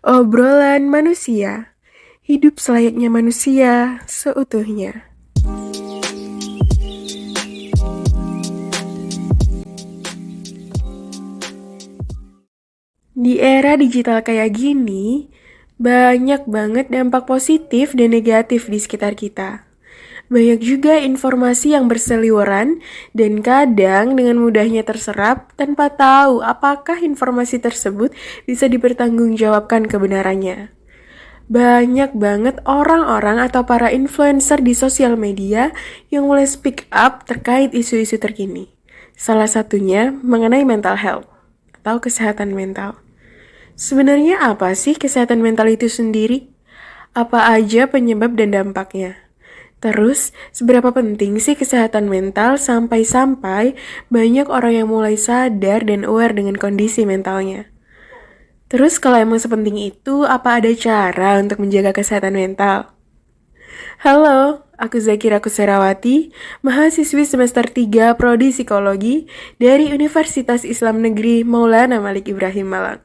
Obrolan manusia, hidup selayaknya manusia seutuhnya. Di era digital kayak gini, banyak banget dampak positif dan negatif di sekitar kita. Banyak juga informasi yang berseliweran dan kadang dengan mudahnya terserap tanpa tahu apakah informasi tersebut bisa dipertanggungjawabkan kebenarannya. Banyak banget orang-orang atau para influencer di sosial media yang mulai speak up terkait isu-isu terkini. Salah satunya mengenai mental health atau kesehatan mental. Sebenarnya apa sih kesehatan mental itu sendiri? Apa aja penyebab dan dampaknya? Terus, seberapa penting sih kesehatan mental sampai-sampai banyak orang yang mulai sadar dan aware dengan kondisi mentalnya? Terus kalau emang sepenting itu, apa ada cara untuk menjaga kesehatan mental? Halo, aku Zakira Kuserawati, mahasiswi semester 3 Prodi Psikologi dari Universitas Islam Negeri Maulana Malik Ibrahim Malang.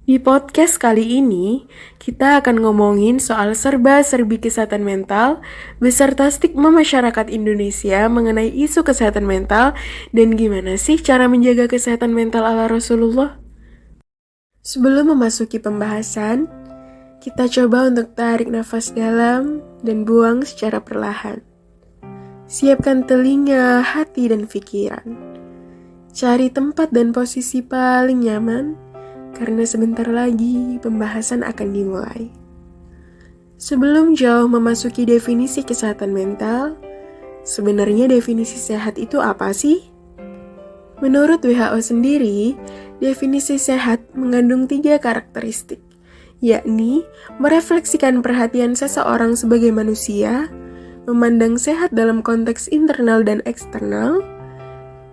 Di podcast kali ini, kita akan ngomongin soal serba-serbi kesehatan mental beserta stigma masyarakat Indonesia mengenai isu kesehatan mental dan gimana sih cara menjaga kesehatan mental ala Rasulullah. Sebelum memasuki pembahasan, kita coba untuk tarik nafas dalam dan buang secara perlahan. Siapkan telinga, hati, dan pikiran. Cari tempat dan posisi paling nyaman, karena sebentar lagi pembahasan akan dimulai. Sebelum jauh memasuki definisi kesehatan mental, sebenarnya definisi sehat itu apa sih? Menurut WHO sendiri, definisi sehat mengandung 3 karakteristik, yakni merefleksikan perhatian seseorang sebagai manusia, memandang sehat dalam konteks internal dan eksternal,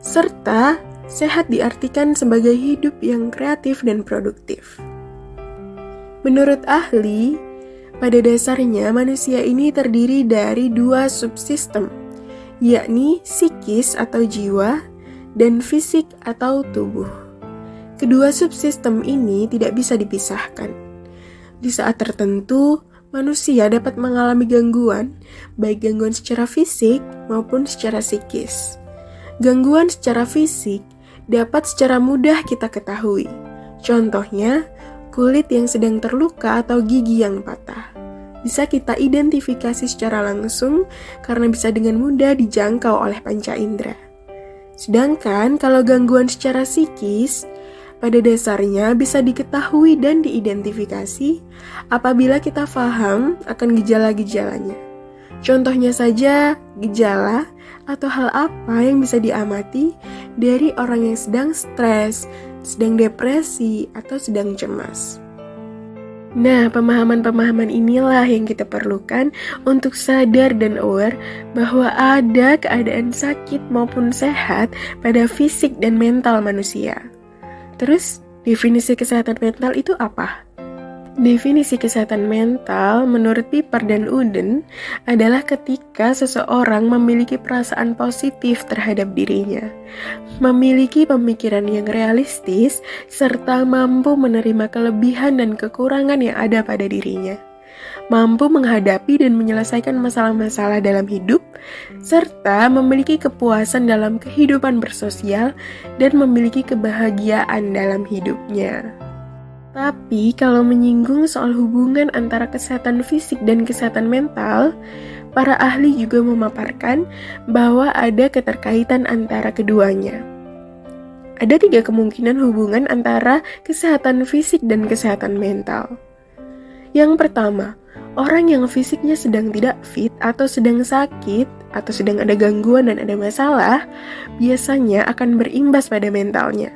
serta sehat diartikan sebagai hidup yang kreatif dan produktif. Menurut ahli, pada dasarnya manusia ini terdiri dari 2 subsistem, yakni psikis atau jiwa dan fisik atau tubuh. Kedua subsistem ini tidak bisa dipisahkan. Di saat tertentu, manusia dapat mengalami gangguan, baik gangguan secara fisik maupun secara psikis. Gangguan secara fisik dapat secara mudah kita ketahui. Contohnya, kulit yang sedang terluka atau gigi yang patah. Bisa kita identifikasi secara langsung karena bisa dengan mudah dijangkau oleh panca indera. Sedangkan kalau gangguan secara psikis, pada dasarnya bisa diketahui dan diidentifikasi apabila kita paham akan gejala-gejalanya. Contohnya saja, gejala atau hal apa yang bisa diamati dari orang yang sedang stres, sedang depresi, atau sedang cemas. Nah, pemahaman-pemahaman inilah yang kita perlukan untuk sadar dan aware bahwa ada keadaan sakit maupun sehat pada fisik dan mental manusia. Terus, definisi kesehatan mental itu apa? Definisi kesehatan mental menurut Piper dan Uden adalah ketika seseorang memiliki perasaan positif terhadap dirinya, memiliki pemikiran yang realistis, serta mampu menerima kelebihan dan kekurangan yang ada pada dirinya, mampu menghadapi dan menyelesaikan masalah-masalah dalam hidup, serta memiliki kepuasan dalam kehidupan bersosial dan memiliki kebahagiaan dalam hidupnya. Tapi kalau menyinggung soal hubungan antara kesehatan fisik dan kesehatan mental, para ahli juga memaparkan bahwa ada keterkaitan antara keduanya. Ada 3 kemungkinan hubungan antara kesehatan fisik dan kesehatan mental. Yang pertama, orang yang fisiknya sedang tidak fit atau sedang sakit atau sedang ada gangguan dan ada masalah, biasanya akan berimbas pada mentalnya.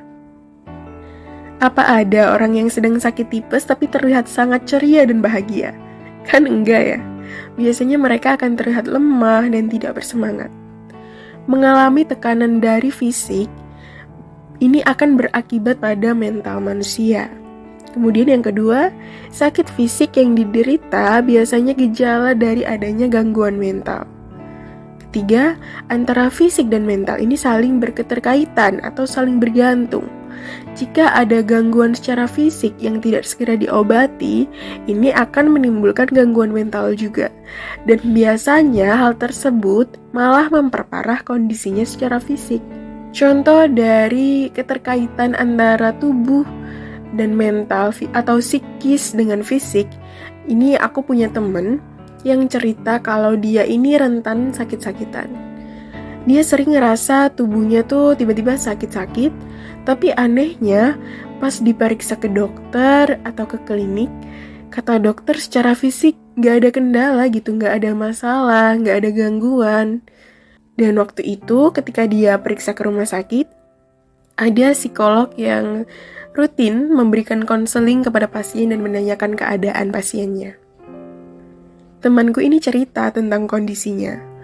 Apa ada orang yang sedang sakit tipes tapi terlihat sangat ceria dan bahagia? Kan enggak ya? Biasanya mereka akan terlihat lemah dan tidak bersemangat. Mengalami tekanan dari fisik, ini akan berakibat pada mental manusia. Kemudian yang kedua, sakit fisik yang diderita biasanya gejala dari adanya gangguan mental. Ketiga, antara fisik dan mental ini saling berketerkaitan atau saling bergantung. Jika ada gangguan secara fisik yang tidak segera diobati, ini akan menimbulkan gangguan mental juga. Dan biasanya hal tersebut malah memperparah kondisinya secara fisik. Contoh dari keterkaitan antara tubuh dan mental atau psikis dengan fisik, ini aku punya temen yang cerita kalau dia ini rentan sakit-sakitan. Dia sering ngerasa tubuhnya tuh tiba-tiba sakit-sakit, tapi anehnya pas diperiksa ke dokter atau ke klinik, kata dokter secara fisik gak ada kendala gitu, gak ada masalah, gak ada gangguan. Dan waktu itu ketika dia periksa ke rumah sakit, ada psikolog yang rutin memberikan konseling kepada pasien dan menanyakan keadaan pasiennya. Temanku ini cerita tentang kondisinya.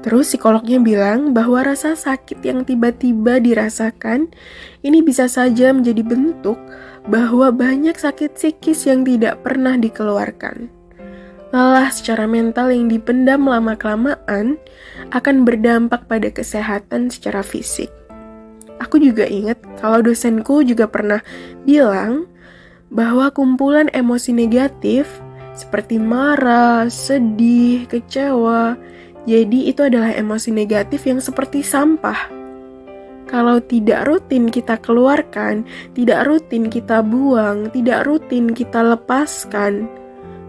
Terus psikolognya bilang bahwa rasa sakit yang tiba-tiba dirasakan ini bisa saja menjadi bentuk bahwa banyak sakit psikis yang tidak pernah dikeluarkan. Lelah secara mental yang dipendam lama-kelamaan akan berdampak pada kesehatan secara fisik. Aku juga ingat kalau dosenku juga pernah bilang bahwa kumpulan emosi negatif seperti marah, sedih, kecewa, jadi itu adalah emosi negatif yang seperti sampah. Kalau tidak rutin kita keluarkan, tidak rutin kita buang, tidak rutin kita lepaskan,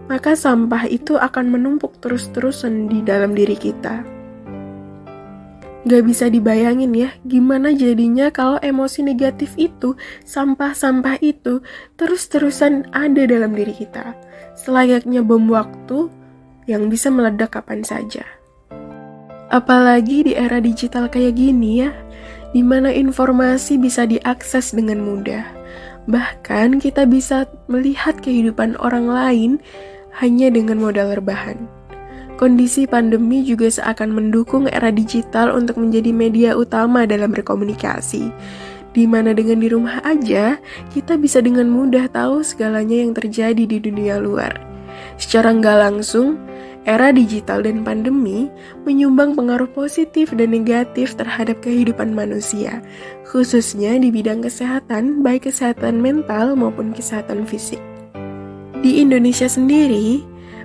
maka sampah itu akan menumpuk terus-terusan di dalam diri kita. Gak bisa dibayangin ya, gimana jadinya kalau emosi negatif itu, sampah-sampah itu, terus-terusan ada dalam diri kita. Selayaknya bom waktu yang bisa meledak kapan saja. Apalagi di era digital kayak gini ya, di mana informasi bisa diakses dengan mudah. Bahkan kita bisa melihat kehidupan orang lain hanya dengan modal rebahan. Kondisi pandemi juga seakan mendukung era digital untuk menjadi media utama dalam berkomunikasi. Di mana dengan di rumah aja, kita bisa dengan mudah tahu segalanya yang terjadi di dunia luar. Secara nggak langsung, era digital dan pandemi menyumbang pengaruh positif dan negatif terhadap kehidupan manusia, khususnya di bidang kesehatan, baik kesehatan mental maupun kesehatan fisik. Di Indonesia sendiri,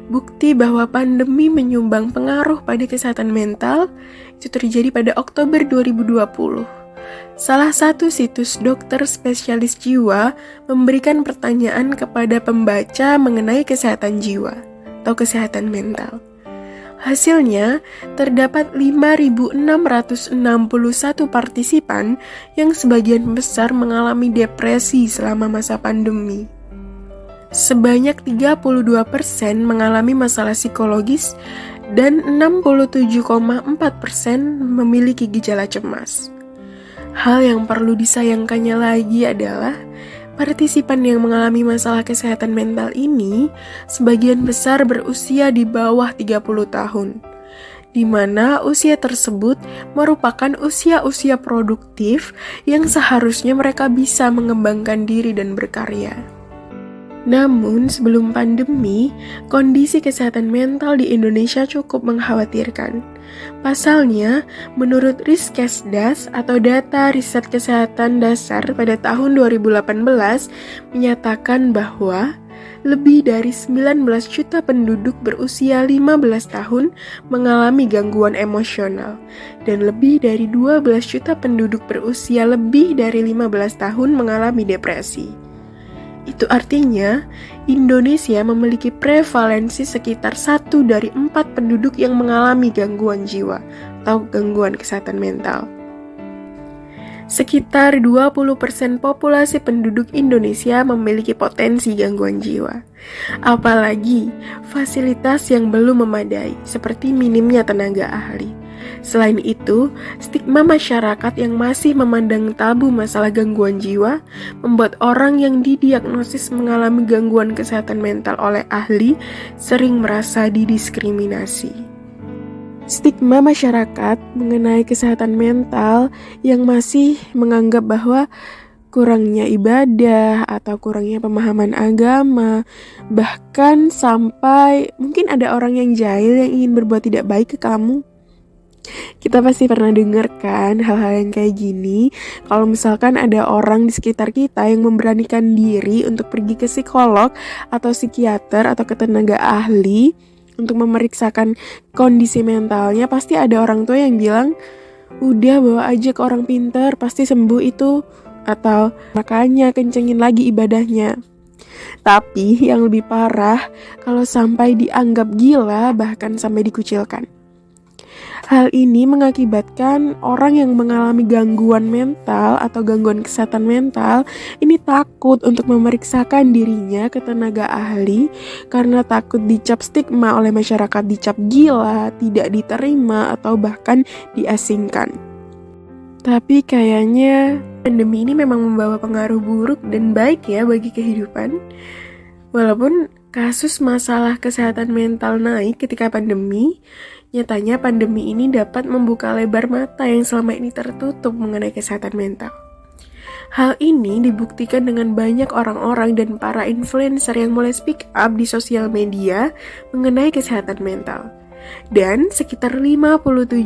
bukti bahwa pandemi menyumbang pengaruh pada kesehatan mental itu terjadi pada Oktober 2020. Salah satu situs dokter spesialis jiwa memberikan pertanyaan kepada pembaca mengenai kesehatan jiwa atau kesehatan mental. Hasilnya, terdapat 5.661 partisipan yang sebagian besar mengalami depresi selama masa pandemi. Sebanyak 32% mengalami masalah psikologis dan 67,4% memiliki gejala cemas. Hal yang perlu disayangkannya lagi adalah partisipan yang mengalami masalah kesehatan mental ini sebagian besar berusia di bawah 30 tahun, di mana usia tersebut merupakan usia-usia produktif yang seharusnya mereka bisa mengembangkan diri dan berkarya. Namun, sebelum pandemi, kondisi kesehatan mental di Indonesia cukup mengkhawatirkan. Pasalnya, menurut Riskesdas atau data riset kesehatan dasar pada tahun 2018 menyatakan bahwa lebih dari 19 juta penduduk berusia 15 tahun mengalami gangguan emosional dan lebih dari 12 juta penduduk berusia lebih dari 15 tahun mengalami depresi. Itu artinya, Indonesia memiliki prevalensi sekitar 1 dari 4 penduduk yang mengalami gangguan jiwa atau gangguan kesehatan mental. Sekitar 20% populasi penduduk Indonesia memiliki potensi gangguan jiwa. Apalagi, fasilitas yang belum memadai, seperti minimnya tenaga ahli. Selain itu, stigma masyarakat yang masih memandang tabu masalah gangguan jiwa membuat orang yang didiagnosis mengalami gangguan kesehatan mental oleh ahli sering merasa didiskriminasi. Stigma masyarakat mengenai kesehatan mental yang masih menganggap bahwa kurangnya ibadah atau kurangnya pemahaman agama, bahkan sampai mungkin ada orang yang jahil yang ingin berbuat tidak baik ke kamu. Kita pasti pernah dengar kan hal-hal yang kayak gini. Kalau misalkan ada orang di sekitar kita yang memberanikan diri untuk pergi ke psikolog atau psikiater atau ke tenaga ahli untuk memeriksakan kondisi mentalnya, pasti ada orang tua yang bilang, udah bawa aja ke orang pintar, pasti sembuh itu. Atau makanya kencengin lagi ibadahnya. Tapi yang lebih parah, kalau sampai dianggap gila bahkan sampai dikucilkan. Hal ini mengakibatkan orang yang mengalami gangguan mental atau gangguan kesehatan mental ini takut untuk memeriksakan dirinya ke tenaga ahli karena takut dicap stigma oleh masyarakat, dicap gila, tidak diterima, atau bahkan diasingkan. Tapi kayaknya pandemi ini memang membawa pengaruh buruk dan baik ya bagi kehidupan. Walaupun kasus masalah kesehatan mental naik ketika pandemi, nyatanya pandemi ini dapat membuka lebar mata yang selama ini tertutup mengenai kesehatan mental. Hal ini dibuktikan dengan banyak orang-orang dan para influencer yang mulai speak up di sosial media mengenai kesehatan mental. Dan sekitar 57%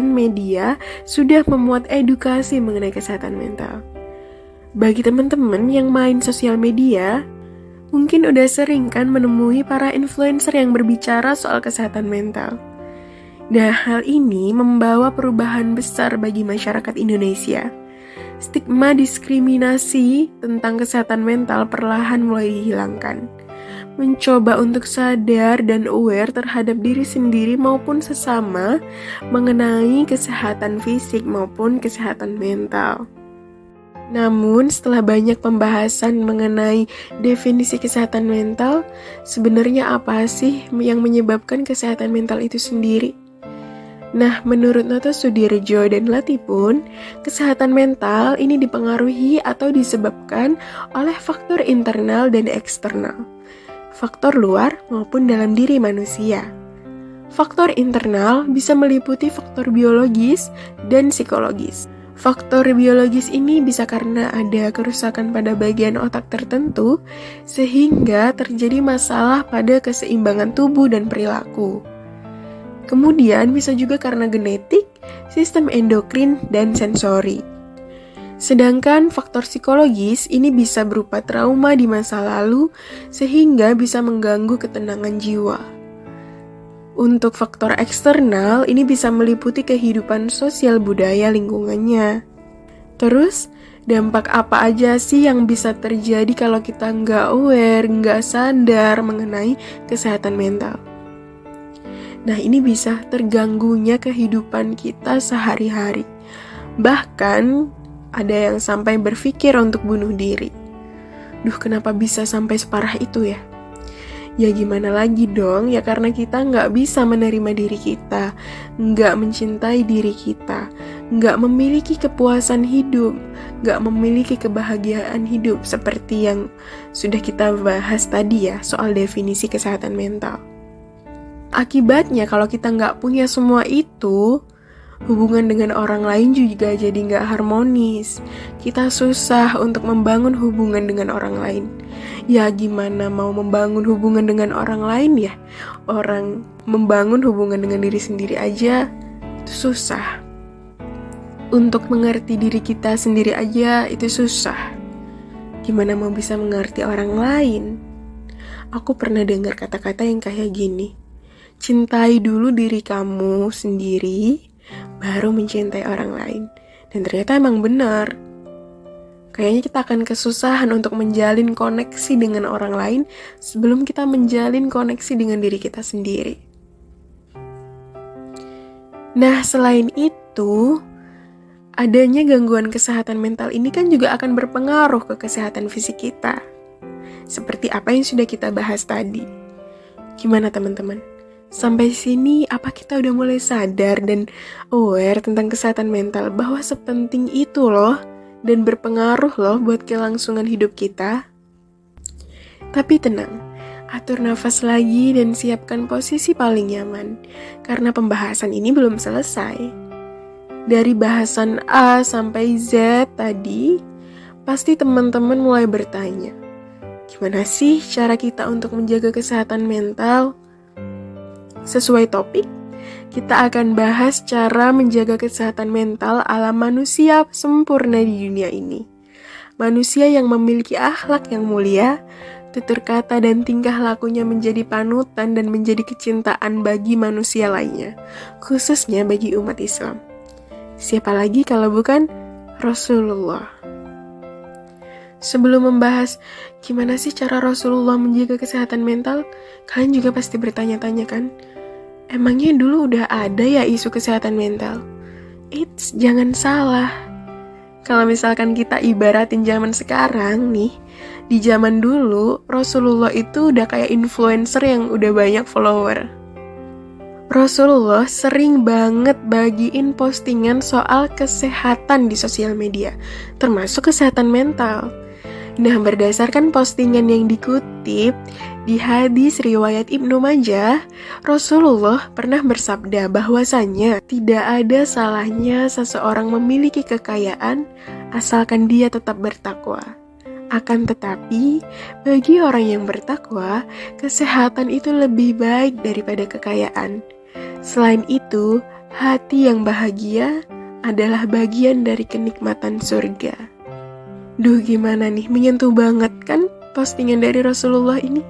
media sudah memuat edukasi mengenai kesehatan mental. Bagi teman-teman yang main sosial media, mungkin udah sering kan menemui para influencer yang berbicara soal kesehatan mental. Nah, hal ini membawa perubahan besar bagi masyarakat Indonesia. Stigma diskriminasi tentang kesehatan mental perlahan mulai dihilangkan. Mencoba untuk sadar dan aware terhadap diri sendiri maupun sesama mengenai kesehatan fisik maupun kesehatan mental. Namun, setelah banyak pembahasan mengenai definisi kesehatan mental, sebenarnya apa sih yang menyebabkan kesehatan mental itu sendiri? Nah, menurut Noto Sudirjo dan Latipun, kesehatan mental ini dipengaruhi atau disebabkan oleh faktor internal dan eksternal, faktor luar maupun dalam diri manusia. Faktor internal bisa meliputi faktor biologis dan psikologis. Faktor biologis ini bisa karena ada kerusakan pada bagian otak tertentu, sehingga terjadi masalah pada keseimbangan tubuh dan perilaku. Kemudian bisa juga karena genetik, sistem endokrin, dan sensori. Sedangkan faktor psikologis ini bisa berupa trauma di masa lalu, sehingga bisa mengganggu ketenangan jiwa. Untuk faktor eksternal, ini bisa meliputi kehidupan sosial budaya lingkungannya. Terus, dampak apa aja sih yang bisa terjadi kalau kita nggak aware, nggak sadar mengenai kesehatan mental? Nah, ini bisa terganggunya kehidupan kita sehari-hari. Bahkan, ada yang sampai berpikir untuk bunuh diri. Duh, kenapa bisa sampai separah itu ya? Ya gimana lagi dong, ya karena kita nggak bisa menerima diri kita, nggak mencintai diri kita, nggak memiliki kepuasan hidup, nggak memiliki kebahagiaan hidup seperti yang sudah kita bahas tadi ya soal definisi kesehatan mental. Akibatnya kalau kita nggak punya semua itu, hubungan dengan orang lain juga jadi nggak harmonis. Kita susah untuk membangun hubungan dengan orang lain. Ya gimana mau membangun hubungan dengan orang lain ya? Orang membangun hubungan dengan diri sendiri aja itu susah. Untuk mengerti diri kita sendiri aja itu susah. Gimana mau bisa mengerti orang lain? Aku pernah dengar kata-kata yang kayak gini. Cintai dulu diri kamu sendiri, baru mencintai orang lain. Dan ternyata emang benar. Kayaknya kita akan kesusahan untuk menjalin koneksi dengan orang lain sebelum kita menjalin koneksi dengan diri kita sendiri. Nah, selain itu, adanya gangguan kesehatan mental ini kan juga akan berpengaruh ke kesehatan fisik kita. Seperti apa yang sudah kita bahas tadi. Gimana teman-teman? Sampai sini, apa kita udah mulai sadar dan aware tentang kesehatan mental bahwa sepenting itu loh dan berpengaruh loh buat kelangsungan hidup kita? Tapi tenang, atur nafas lagi dan siapkan posisi paling nyaman, karena pembahasan ini belum selesai. Dari bahasan A sampai Z tadi, pasti teman-teman mulai bertanya, gimana sih cara kita untuk menjaga kesehatan mental? Sesuai topik, kita akan bahas cara menjaga kesehatan mental ala manusia sempurna di dunia ini. Manusia yang memiliki akhlak yang mulia, tutur kata dan tingkah lakunya menjadi panutan dan menjadi kecintaan bagi manusia lainnya, khususnya bagi umat Islam. Siapa lagi kalau bukan Rasulullah? Sebelum membahas gimana sih cara Rasulullah menjaga kesehatan mental, kalian juga pasti bertanya-tanya kan? Emangnya dulu udah ada ya isu kesehatan mental? Jangan salah. Kalau misalkan kita ibaratin zaman sekarang nih, di zaman dulu Rasulullah itu udah kayak influencer yang udah banyak follower. Rasulullah sering banget bagiin postingan soal kesehatan di sosial media, termasuk kesehatan mental. Nah, berdasarkan postingan yang dikutip di hadis riwayat Ibnu Majah, Rasulullah pernah bersabda bahwasanya tidak ada salahnya seseorang memiliki kekayaan asalkan dia tetap bertakwa. Akan tetapi, bagi orang yang bertakwa, kesehatan itu lebih baik daripada kekayaan. Selain itu, hati yang bahagia adalah bagian dari kenikmatan surga. Duh, gimana nih, menyentuh banget kan postingan dari Rasulullah ini?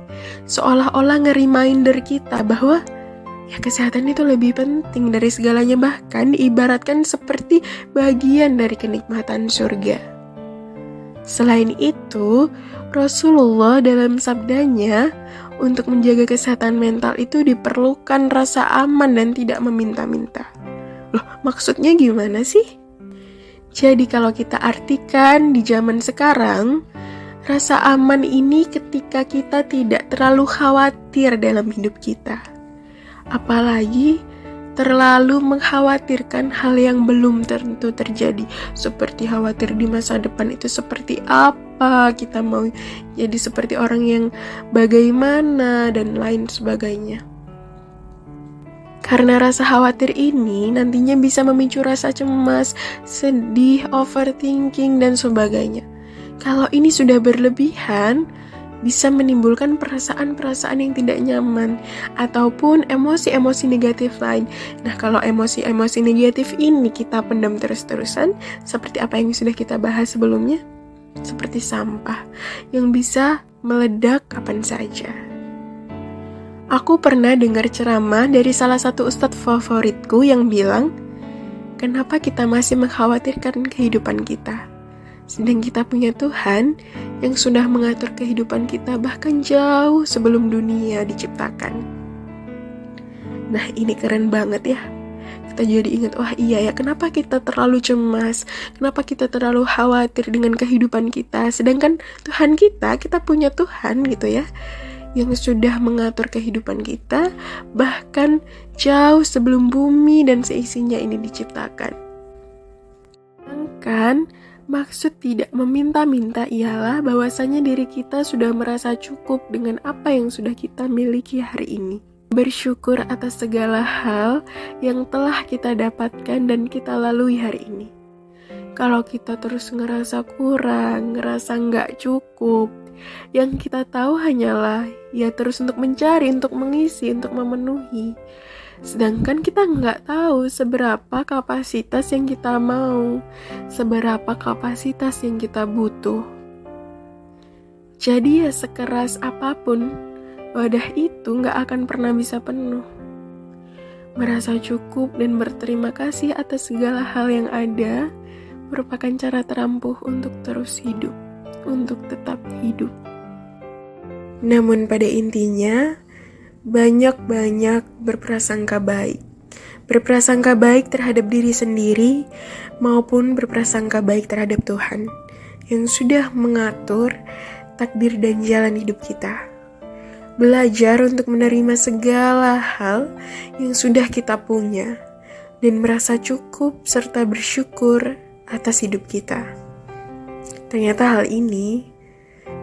Seolah-olah nge-reminder kita bahwa ya kesehatan itu lebih penting dari segalanya, bahkan diibaratkan seperti bagian dari kenikmatan surga. Selain itu, Rasulullah dalam sabdanya, untuk menjaga kesehatan mental itu diperlukan rasa aman dan tidak meminta-minta. Loh, maksudnya gimana sih? Jadi kalau kita artikan di zaman sekarang, rasa aman ini ketika kita tidak terlalu khawatir dalam hidup kita. Apalagi terlalu mengkhawatirkan hal yang belum tentu terjadi, seperti khawatir di masa depan itu seperti apa, kita mau jadi seperti orang yang bagaimana, dan lain sebagainya. Karena rasa khawatir ini nantinya bisa memicu rasa cemas, sedih, overthinking, dan sebagainya. Kalau ini sudah berlebihan, bisa menimbulkan perasaan-perasaan yang tidak nyaman, ataupun emosi-emosi negatif lain. Nah, kalau emosi-emosi negatif ini kita pendam terus-terusan, seperti apa yang sudah kita bahas sebelumnya, seperti sampah yang bisa meledak kapan saja. Aku pernah dengar ceramah dari salah satu ustadz favoritku yang bilang, kenapa kita masih mengkhawatirkan kehidupan kita? Sedang kita punya Tuhan yang sudah mengatur kehidupan kita bahkan jauh sebelum dunia diciptakan. Nah, ini keren banget ya. Kita jadi ingat, wah iya ya, kenapa kita terlalu cemas? Kenapa kita terlalu khawatir dengan kehidupan kita? Sedangkan Tuhan kita punya Tuhan gitu ya, yang sudah mengatur kehidupan kita bahkan jauh sebelum bumi dan seisinya ini diciptakan. Sedangkan maksud tidak meminta-minta ialah bahwasanya diri kita sudah merasa cukup dengan apa yang sudah kita miliki hari ini. Bersyukur atas segala hal yang telah kita dapatkan dan kita lalui hari ini. Kalau kita terus ngerasa kurang, ngerasa nggak cukup, yang kita tahu hanyalah ya terus untuk mencari, untuk mengisi, untuk memenuhi. Sedangkan kita nggak tahu seberapa kapasitas yang kita mau, seberapa kapasitas yang kita butuh. Jadi ya sekeras apapun, wadah itu nggak akan pernah bisa penuh. Merasa cukup dan berterima kasih atas segala hal yang ada merupakan cara terampuh untuk terus hidup, untuk tetap hidup. Namun pada intinya, banyak-banyak berprasangka baik. Berprasangka baik terhadap diri sendiri maupun berprasangka baik terhadap Tuhan yang sudah mengatur takdir dan jalan hidup kita. Belajar untuk menerima segala hal yang sudah kita punya dan merasa cukup serta bersyukur atas hidup kita. Ternyata hal ini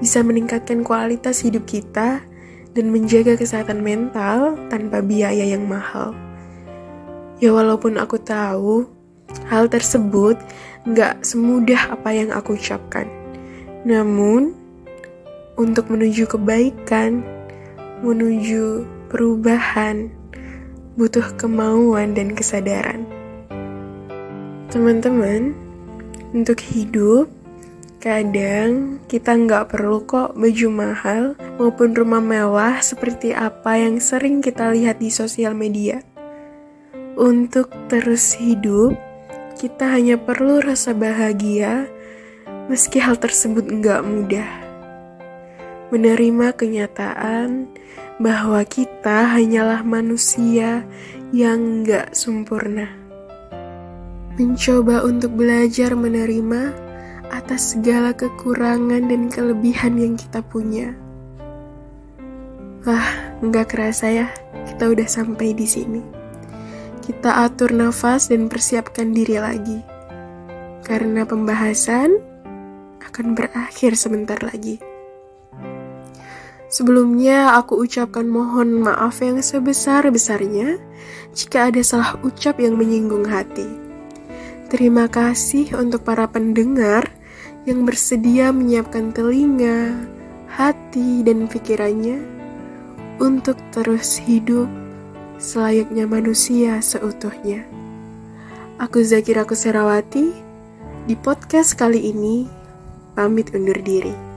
bisa meningkatkan kualitas hidup kita dan menjaga kesehatan mental tanpa biaya yang mahal. Ya walaupun aku tahu hal tersebut gak semudah apa yang aku ucapkan. Namun, untuk menuju kebaikan, menuju perubahan, butuh kemauan dan kesadaran. Teman-teman, untuk hidup, kadang kita nggak perlu kok baju mahal maupun rumah mewah seperti apa yang sering kita lihat di sosial media. Untuk terus hidup, kita hanya perlu rasa bahagia, meski hal tersebut nggak mudah. Menerima kenyataan bahwa kita hanyalah manusia yang nggak sempurna. Mencoba untuk belajar menerima atas segala kekurangan dan kelebihan yang kita punya. Nggak kerasa ya, kita udah sampai di sini. Kita atur nafas dan persiapkan diri lagi. Karena pembahasan akan berakhir sebentar lagi. Sebelumnya aku ucapkan mohon maaf yang sebesar-besarnya jika ada salah ucap yang menyinggung hati. Terima kasih untuk para pendengar yang bersedia menyiapkan telinga, hati, dan pikirannya untuk terus hidup selayaknya manusia seutuhnya. Aku Zakira Kuserawati, di podcast kali ini pamit undur diri.